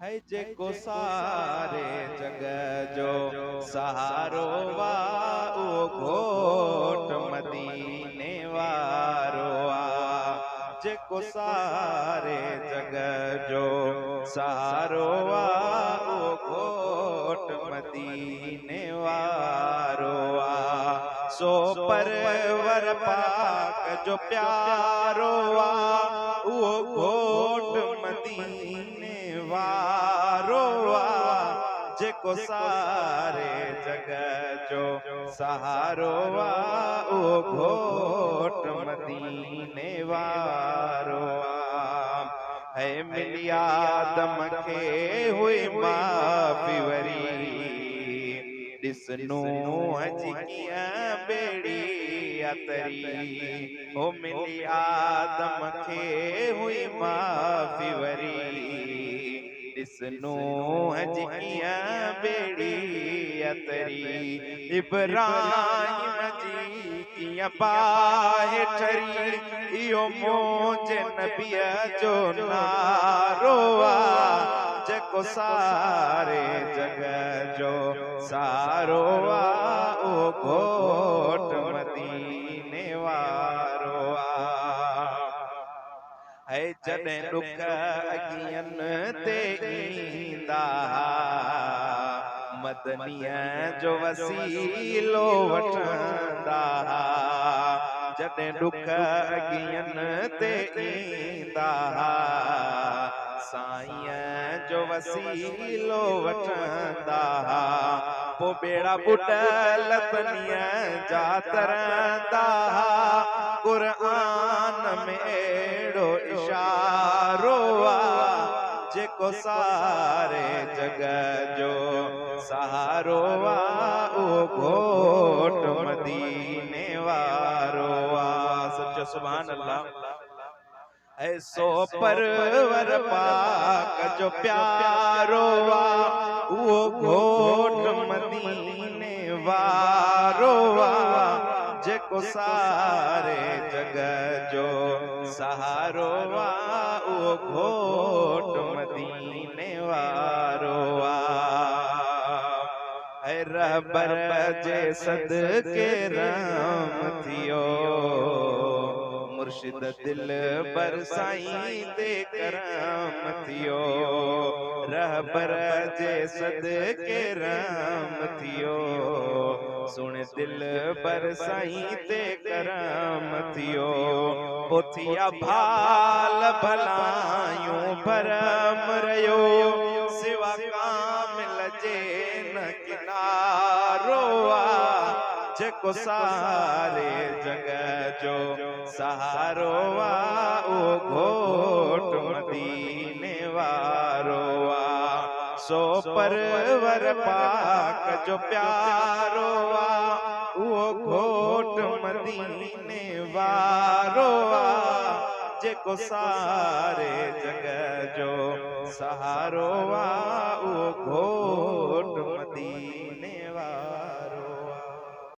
है जेको सारे जग जो सहारो वा उहो घोट मदीने वारो आ। जेको सारे जग जो सहारो वा उहो घोट मदीने वारो आ। सो परवर पाक जो प्यारो आ उहो घोट मदीने वारो आ। जेको सारे जग जो सहारो आ उहो घोट मदीने वारो आ। है मिली आदम खे हुई माफ़ी वरी ॾिस नूह जी कीअं बेड़ी अतरी। हो मिली आदम खे हुई माफ़ी वरी ॾिस नूह जी कीअं बेड़ी अतरी। इब्राहिम जी कीअं बाहि ठरी इहो मुंहिंजे नबीअ जो नारो आ। जेको सारे जग जो सारो आ उहो घोट मदीने वारो आ। है जॾहिं ॾुख अॻियनि ते ईंदा मदनीअ जो वसीलो वठंदा। जॾहिं ॾुख अॻियनि ते ईंदा साईं जो वसीलो वठंदा। पोइ बेड़ा ॿुॾल तनीअ जा तरंदा। क़ुरान में अहिड़ो इशारो आ। जेको सारे जग जो सहारो आ उहो घोट मदीने वारो आ। सचो सुभान अल्लाह। ऐसो परवर पाक जो प्यारो आ उहो घोट मदीने वारो आ। जेको सारे जग जो सहारो आ उहो घोट मदीने वारो आ। ऐ रहबर जे सदके रहम थियो मुर्शिद दिल बर साईं ते करम थियो। रहबर जे सदके रहम थियो सुण दिल बर साईं ते करम थियो। पोथिया भाल भलायूं भरम रहियो सिवा कामिल जे न किनारो आ। जेको सारे जग जो सहारो आ उहो घोट मदीने वारो आ। सो परवर पाक जो प्यारो आ उहो घोट मदीने वारो आ। जेको सारे जग जो सहारो आ उहो घोट